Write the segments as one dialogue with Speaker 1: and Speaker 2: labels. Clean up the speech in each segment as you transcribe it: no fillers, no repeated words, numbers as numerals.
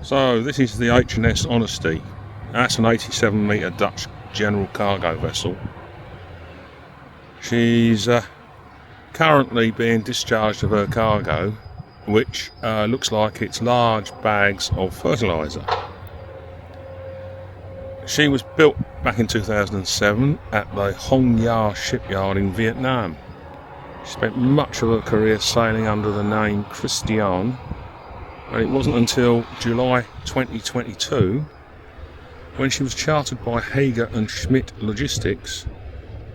Speaker 1: So this is the H&S Honesty. That's an 87 metre Dutch general cargo vessel. She's currently being discharged of her cargo, which looks like it's large bags of fertilizer. She was built back in 2007 at the Hong Yar shipyard in Vietnam. She spent much of her career sailing under the name Christian, and it wasn't until July 2022 when she was chartered by Hager and Schmidt Logistics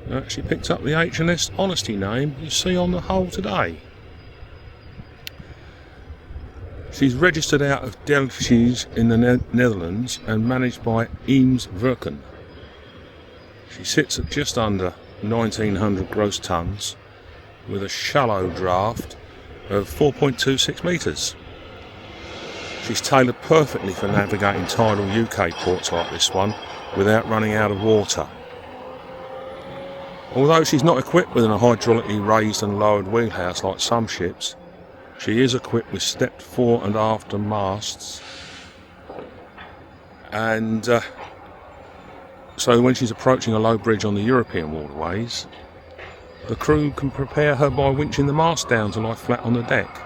Speaker 1: that she picked up the H&S Honesty name you see on the hull today. She's registered out of Delft in the Netherlands and managed by Eames Verken. She sits at just under 1900 gross tonnes with a shallow draft of 4.26 metres. She's tailored perfectly for navigating tidal UK ports like this one without running out of water. Although she's not equipped with a hydraulically raised and lowered wheelhouse like some ships, she is equipped with stepped fore and after masts, and so when she's approaching a low bridge on the European waterways, the crew can prepare her by winching the mast down to lie flat on the deck.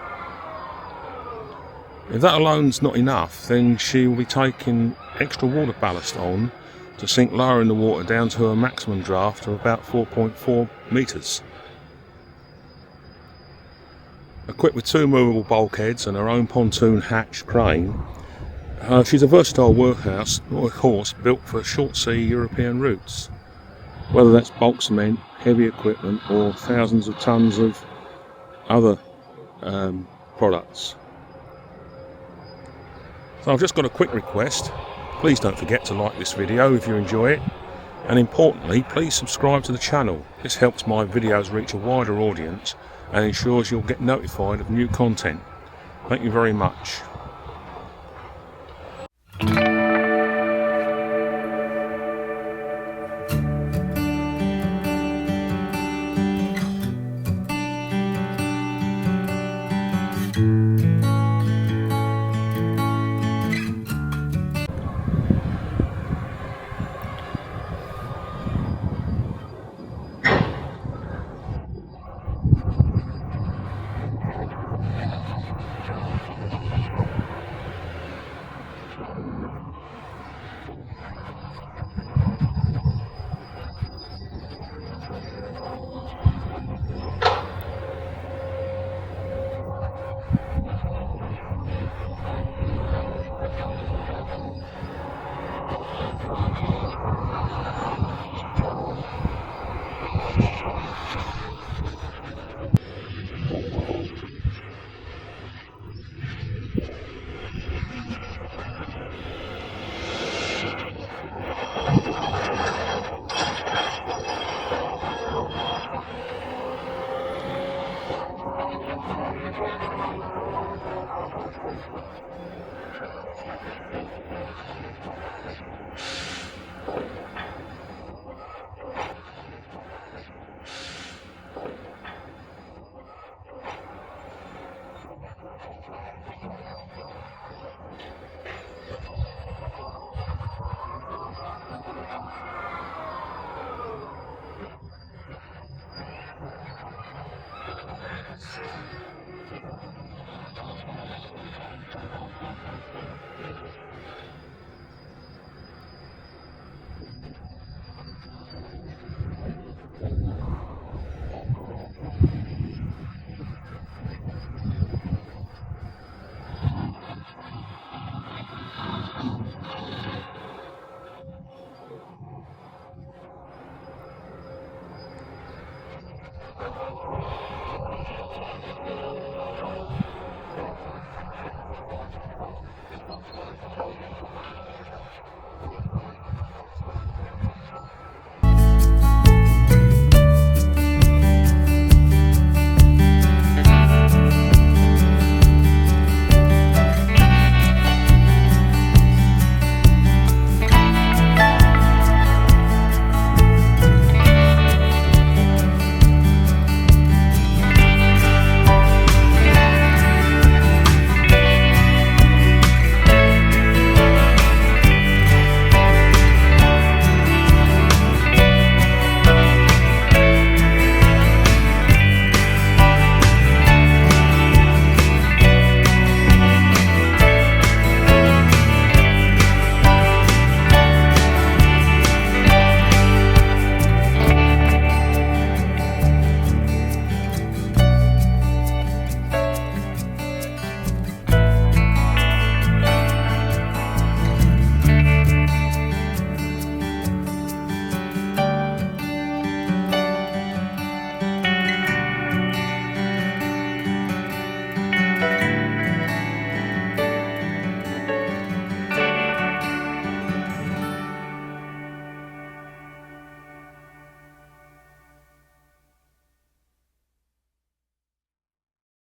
Speaker 1: If that alone's not enough, then she will be taking extra water ballast on to sink lower in the water down to a maximum draft of about 4.4 metres. Equipped with two movable bulkheads and her own pontoon hatch crane, she's a versatile workhouse, or horse, built for short sea European routes, whether that's bulk cement, heavy equipment or thousands of tonnes of other products. So I've just got a quick request. Please don't forget to like this video if you enjoy it, and importantly please subscribe to the channel. This helps my videos reach a wider audience and ensures you'll get notified of new content. Thank you very much.